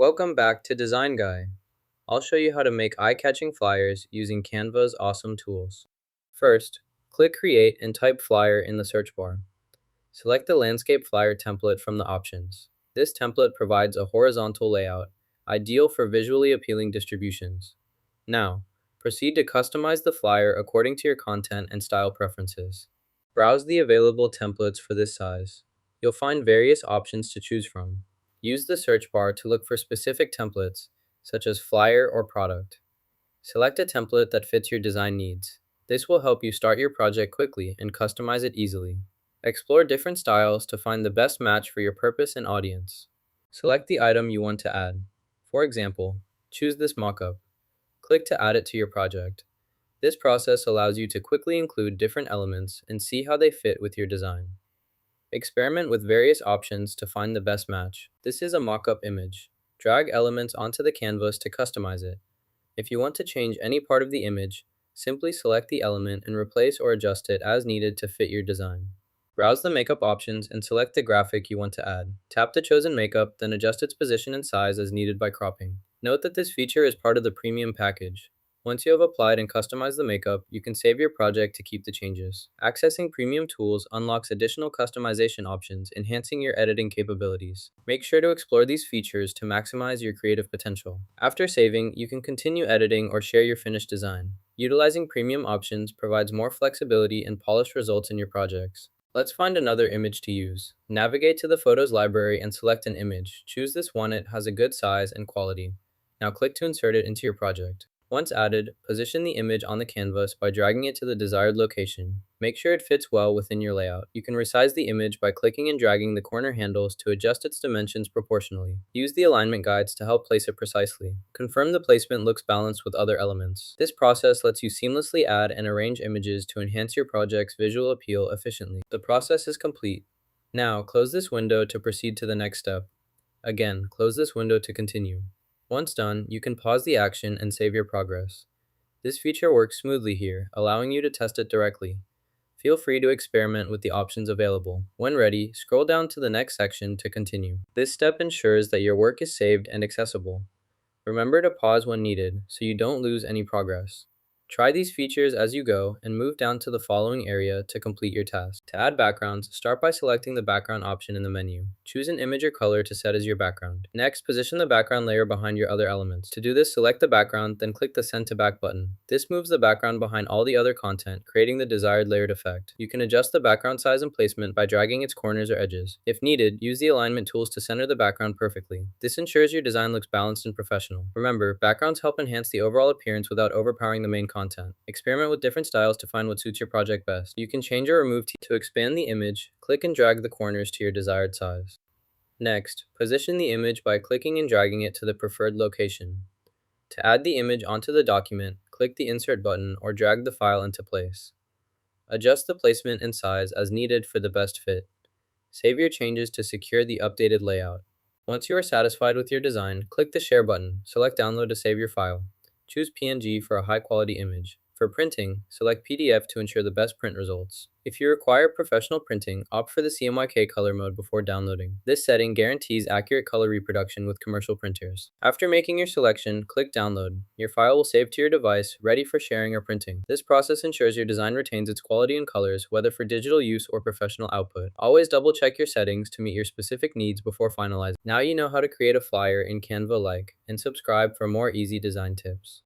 Welcome back to Design Guy. I'll show you how to make eye-catching flyers using Canva's awesome tools. First, click Create and type Flyer in the search bar. Select the landscape flyer template from the options. This template provides a horizontal layout, ideal for visually appealing distributions. Now, proceed to customize the flyer according to your content and style preferences. Browse the available templates for this size. You'll find various options to choose from. Use the search bar to look for specific templates, such as flyer or product. Select a template that fits your design needs. This will help you start your project quickly and customize it easily. Explore different styles to find the best match for your purpose and audience. Select the item you want to add. For example, choose this mockup. Click to add it to your project. This process allows you to quickly include different elements and see how they fit with your design. Experiment with various options to find the best match. This is a mock-up image. Drag elements onto the canvas to customize it. If you want to change any part of the image, simply select the element and replace or adjust it as needed to fit your design. Browse the makeup options and select the graphic you want to add. Tap the chosen makeup, then adjust its position and size as needed by cropping. Note that this feature is part of the premium package. Once you have applied and customized the makeup, you can save your project to keep the changes. Accessing premium tools unlocks additional customization options, enhancing your editing capabilities. Make sure to explore these features to maximize your creative potential. After saving, you can continue editing or share your finished design. Utilizing premium options provides more flexibility and polished results in your projects. Let's find another image to use. Navigate to the Photos library and select an image. Choose this one, it has a good size and quality. Now click to insert it into your project. Once added, position the image on the canvas by dragging it to the desired location. Make sure it fits well within your layout. You can resize the image by clicking and dragging the corner handles to adjust its dimensions proportionally. Use the alignment guides to help place it precisely. Confirm the placement looks balanced with other elements. This process lets you seamlessly add and arrange images to enhance your project's visual appeal efficiently. The process is complete. Now, close this window to proceed to the next step. Again, close this window to continue. Once done, you can pause the action and save your progress. This feature works smoothly here, allowing you to test it directly. Feel free to experiment with the options available. When ready, scroll down to the next section to continue. This step ensures that your work is saved and accessible. Remember to pause when needed so you don't lose any progress. Try these features as you go and move down to the following area to complete your task. To add backgrounds, start by selecting the background option in the menu. Choose an image or color to set as your background. Next, position the background layer behind your other elements. To do this, select the background, then click the Send to Back button. This moves the background behind all the other content, creating the desired layered effect. You can adjust the background size and placement by dragging its corners or edges. If needed, use the alignment tools to center the background perfectly. This ensures your design looks balanced and professional. Remember, backgrounds help enhance the overall appearance without overpowering the main content. Experiment with different styles to find what suits your project best. You can change or remove to expand the image, click and drag the corners to your desired size. Next, position the image by clicking and dragging it to the preferred location. To add the image onto the document, click the Insert button or drag the file into place. Adjust the placement and size as needed for the best fit. Save your changes to secure the updated layout. Once you are satisfied with your design, click the Share button, select Download to save your file. Choose PNG for a high-quality image. For printing, select PDF to ensure the best print results. If you require professional printing, opt for the CMYK color mode before downloading. This setting guarantees accurate color reproduction with commercial printers. After making your selection, click Download. Your file will save to your device, ready for sharing or printing. This process ensures your design retains its quality and colors, whether for digital use or professional output. Always double-check your settings to meet your specific needs before finalizing. Now you know how to create a flyer in Canva and subscribe for more easy design tips.